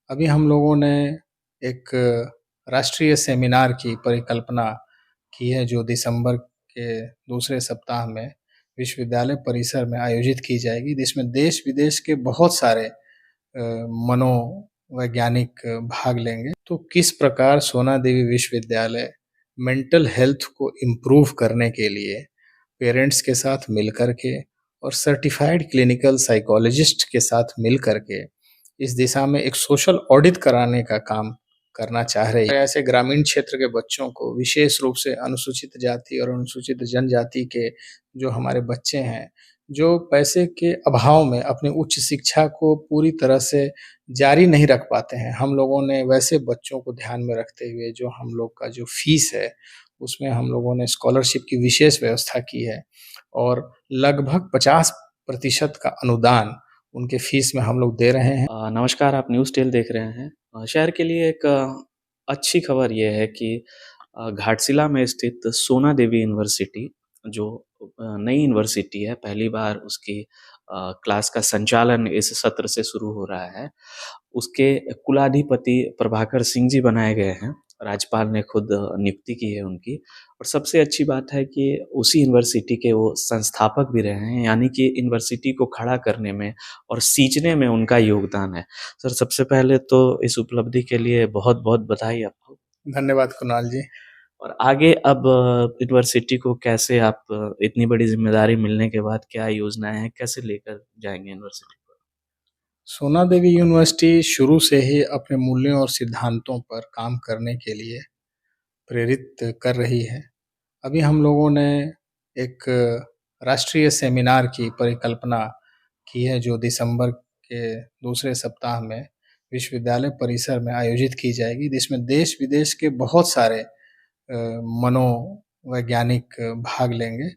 अभी हम लोगों ने एक राष्ट्रीय सेमिनार की परिकल्पना की है जो दिसंबर के दूसरे सप्ताह में विश्वविद्यालय परिसर में आयोजित की जाएगी, जिसमें देश-विदेश के बहुत सारे मनोवैज्ञानिक भाग लेंगे। तो किस प्रकार सोना देवी विश्वविद्यालय मेंटल हेल्थ को इम्प्रूव करने के लिए पेरेंट्स के साथ मिलकर के और सर्टिफाइड क्लिनिकल साइकोलॉजिस्ट के साथ मिल कर के इस दिशा में एक सोशल ऑडिट कराने का काम करना चाह रही है। ऐसे ग्रामीण क्षेत्र के बच्चों को विशेष रूप से अनुसूचित जाति और अनुसूचित जनजाति के जो हमारे बच्चे हैं, जो पैसे के अभाव में अपनी उच्च शिक्षा को पूरी तरह से जारी नहीं रख पाते हैं। हम लोगों ने वैसे बच्चों को ध्यान में रखते हुए जो हम लोग का जो फीस है, उसमें हम लोगों ने स्कॉलरशिप की विशेष व्यवस्था की है और लगभग 50% का अनुदान उनके फीस में हम लोग दे रहे हैं। नमस्कार, आप न्यूज़ टेल देख रहे हैं। शहर के लिए एक अच्छी खबर ये है कि घाटशिला में स्थित सोना देवी यूनिवर्सिटी जो नई यूनिवर्सिटी है, पहली बार उसकी क्लास का संचालन इस सत्र से शुरू हो रहा है। उसके कुलाधिपति प्रभाकर सिंह जी बनाए गए हैं। राज्यपाल ने खुद नियुक्ति की है उनकी और सबसे अच्छी बात है कि उसी यूनिवर्सिटी के वो संस्थापक भी रहे हैं, यानी कि यूनिवर्सिटी को खड़ा करने में और सींचने में उनका योगदान है। सर, सबसे पहले तो इस उपलब्धि के लिए बहुत-बहुत बधाई आपको। धन्यवाद कुणाल जी। और आगे अब यूनिवर्सिटी को कैसे आप इतनी बड़ी ज़िम्मेदारी मिलने के बाद क्या योजनाएँ हैं, कैसे लेकर जाएँगे यूनिवर्सिटी को? सोना देवी यूनिवर्सिटी शुरू से ही अपने मूल्यों और सिद्धांतों पर काम करने के लिए प्रेरित कर रही है। अभी हम लोगों ने एक राष्ट्रीय सेमिनार की परिकल्पना की है जो दिसंबर के दूसरे सप्ताह में विश्वविद्यालय परिसर में आयोजित की जाएगी, जिसमें देश-विदेश के बहुत सारे मनोवैज्ञानिक भाग लेंगे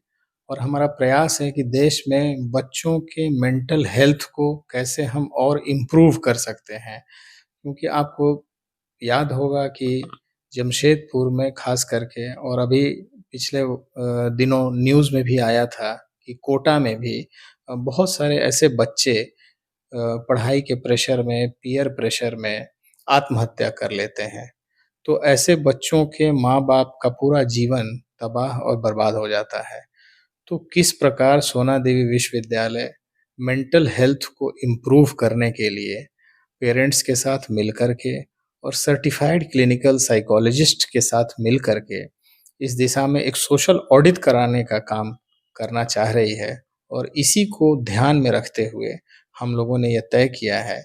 और हमारा प्रयास है कि देश में बच्चों के मेंटल हेल्थ को कैसे हम और इम्प्रूव कर सकते हैं। क्योंकि आपको याद होगा कि जमशेदपुर में ख़ास करके और अभी पिछले दिनों न्यूज़ में भी आया था कि कोटा में भी बहुत सारे ऐसे बच्चे पढ़ाई के प्रेशर में, पीयर प्रेशर में आत्महत्या कर लेते हैं। तो ऐसे बच्चों के माँ-बाप का पूरा जीवन तबाह और बर्बाद हो जाता है। तो किस प्रकार सोना देवी विश्वविद्यालय मेंटल हेल्थ को इम्प्रूव करने के लिए पेरेंट्स के साथ मिल कर के और सर्टिफाइड क्लिनिकल साइकोलॉजिस्ट के साथ मिल कर के इस दिशा में एक सोशल ऑडिट कराने का काम करना चाह रही है और इसी को ध्यान में रखते हुए हम लोगों ने यह तय किया है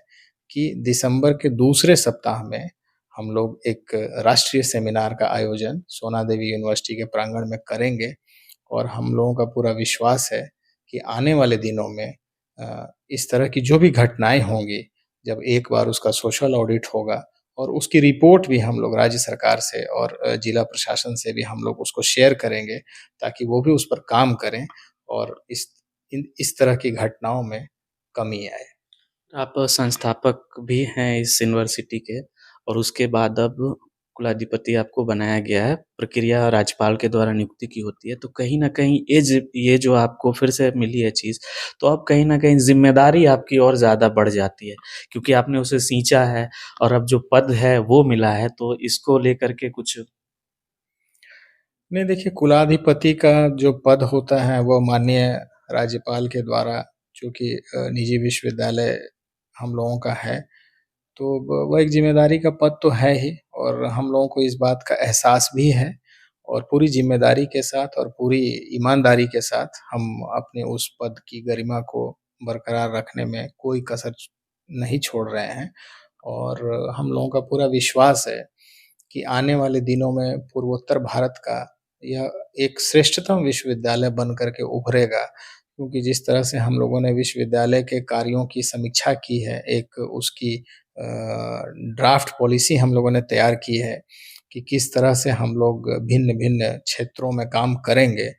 कि दिसंबर के दूसरे सप्ताह में हम लोग एक राष्ट्रीय सेमिनार का आयोजन सोना देवी यूनिवर्सिटी के प्रांगण में करेंगे और हम लोगों का पूरा विश्वास है कि आने वाले दिनों में इस तरह की जो भी घटनाएँ होंगी, जब एक बार उसका सोशल ऑडिट होगा और उसकी रिपोर्ट भी हम लोग राज्य सरकार से और जिला प्रशासन से भी हम लोग उसको शेयर करेंगे, ताकि वो भी उस पर काम करें और इस तरह की घटनाओं में कमी आए। आप संस्थापक भी हैं इस यूनिवर्सिटी के और उसके बाद अब कुलाधिपति आपको बनाया गया है। प्रक्रिया राज्यपाल के द्वारा नियुक्ति की होती है, तो कहीं न कहीं ये जो आपको फिर से मिली है चीज़, तो अब कहीं न कहीं ज़िम्मेदारी आपकी और ज़्यादा बढ़ जाती है, क्योंकि आपने उसे सींचा है और अब जो पद है वो मिला है, तो इसको लेकर के कुछ नहीं देखिए, कुलाधिपति का जो पद होता है वो माननीय राज्यपाल के द्वारा, चूँकि निजी विश्वविद्यालय हम लोगों का है, तो वो एक ज़िम्मेदारी का पद तो है ही और हम लोगों को इस बात का एहसास भी है और पूरी ज़िम्मेदारी के साथ और पूरी ईमानदारी के साथ हम अपने उस पद की गरिमा को बरकरार रखने में कोई कसर नहीं छोड़ रहे हैं और हम लोगों का पूरा विश्वास है कि आने वाले दिनों में पूर्वोत्तर भारत का यह एक श्रेष्ठतम विश्वविद्यालय बन कर के उभरेगा। क्योंकि जिस तरह से हम लोगों ने विश्वविद्यालय के कार्यों की समीक्षा की है, एक उसकी ड्राफ्ट पॉलिसी हम लोगों ने तैयार की है कि किस तरह से हम लोग भिन्न-भिन्न क्षेत्रों में काम करेंगे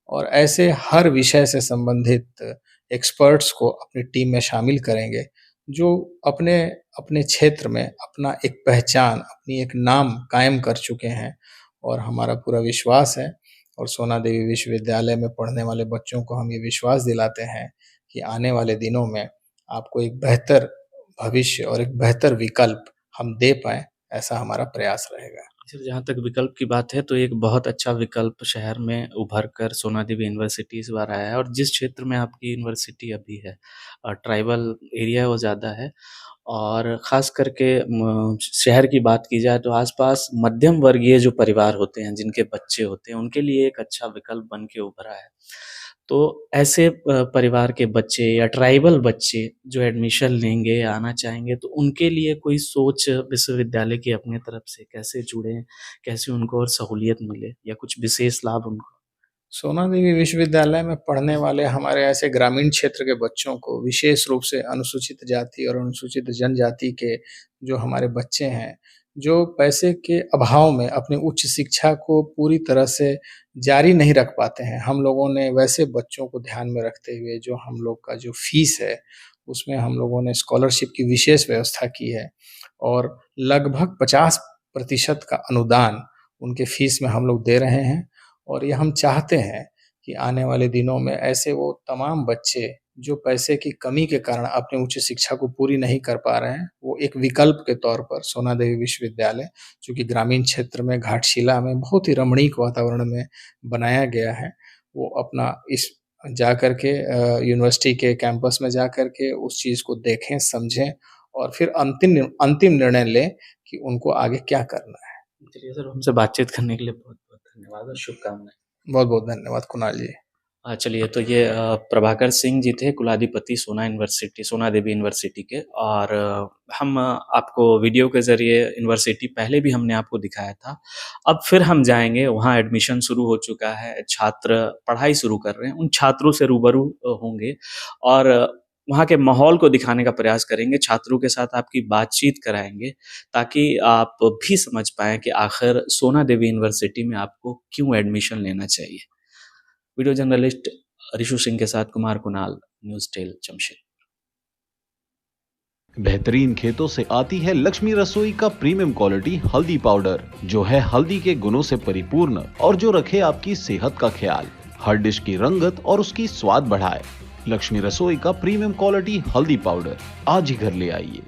और ऐसे हर विषय से संबंधित एक्सपर्ट्स को अपनी टीम में शामिल करेंगे, जो अपने अपने क्षेत्र में अपना एक पहचान, अपनी एक नाम कायम कर चुके हैं और हमारा पूरा विश्वास है और सोना देवी विश्वविद्यालय में पढ़ने वाले बच्चों को हम ये विश्वास दिलाते हैं कि आने वाले दिनों में आपको एक बेहतर भविष्य और एक बेहतर विकल्प हम दे पाएँ, ऐसा हमारा प्रयास रहेगा। सर, जहाँ तक विकल्प की बात है तो एक बहुत अच्छा विकल्प शहर में उभर कर सोना देवी यूनिवर्सिटी इस बार आया है और जिस क्षेत्र में आपकी यूनिवर्सिटी अभी है ट्राइबल एरिया वो ज़्यादा है और ख़ास करके शहर की बात की जाए तो आस-पास मध्यम वर्गीय जो परिवार होते हैं, जिनके बच्चे होते हैं, उनके लिए एक अच्छा विकल्प बन के उभरा है। तो ऐसे परिवार के बच्चे या ट्राइबल बच्चे जो एडमिशन लेंगे या आना चाहेंगे, तो उनके लिए कोई सोच विश्वविद्यालय की अपनी तरफ से कैसे जुड़ें? कैसे उनको और सहूलियत मिले या कुछ विशेष लाभ उनको? सोना देवी विश्वविद्यालय में पढ़ने वाले हमारे ऐसे ग्रामीण क्षेत्र के बच्चों को विशेष रूप से अनुसूचित जाति और अनुसूचित जनजाति के जो हमारे बच्चे हैं, जो पैसे के अभाव में अपनी उच्च शिक्षा को पूरी तरह से जारी नहीं रख पाते हैं। हम लोगों ने वैसे बच्चों को ध्यान में रखते हुए जो हम लोग का जो फीस है, उसमें हम लोगों ने स्कॉलरशिप की विशेष व्यवस्था की है और लगभग 50% का अनुदान उनके फीस में हम लोग दे रहे हैं। और ये हम चाहते हैं कि आने वाले दिनों में ऐसे वो तमाम बच्चे जो पैसे की कमी के कारण अपनी उच्च शिक्षा को पूरी नहीं कर पा रहे हैं, वो एक विकल्प के तौर पर सोना देवी विश्वविद्यालय, जो कि ग्रामीण क्षेत्र में घाटशिला में बहुत ही रमणीक वातावरण में बनाया गया है, वो अपना इस जाकर के यूनिवर्सिटी के कैंपस में जाकर के उस चीज़ को देखें, समझें और फिर अंतिम निर्णय लें कि उनको आगे क्या करना है। चलिए सर, हमसे बातचीत करने के लिए बहुत-बहुत धन्यवाद और शुभकामनाएँ। बहुत-बहुत धन्यवाद कुणाल जी। चलिए तो ये प्रभाकर सिंह जी थे कुलाधिपति सोना देवी यूनिवर्सिटी के और हम आपको वीडियो के ज़रिए यूनिवर्सिटी पहले भी हमने आपको दिखाया था। अब फिर हम जाएँगे, वहाँ एडमिशन शुरू हो चुका है, छात्र पढ़ाई शुरू कर रहे हैं, उन छात्रों से रूबरू होंगे और वहाँ के माहौल को दिखाने का प्रयास करेंगे, छात्रों के साथ आपकी बातचीत कराएँगे, ताकि आप भी समझ पाएँ कि आखिर सोना देवी यूनिवर्सिटी में आपको क्यों एडमिशन लेना चाहिए। वीडियो जर्नलिस्ट रिशु सिंह के साथ कुमार कुणाल, न्यूज़ टेल जमशेदपुर। बेहतरीन खेतों से आती है लक्ष्मी रसोई का प्रीमियम क्वालिटी हल्दी पाउडर, जो है हल्दी के गुणों से परिपूर्ण और जो रखे आपकी सेहत का ख्याल, हर डिश की रंगत और उसकी स्वाद बढ़ाए। लक्ष्मी रसोई का प्रीमियम क्वालिटी हल्दी पाउडर आज ही घर ले आइए।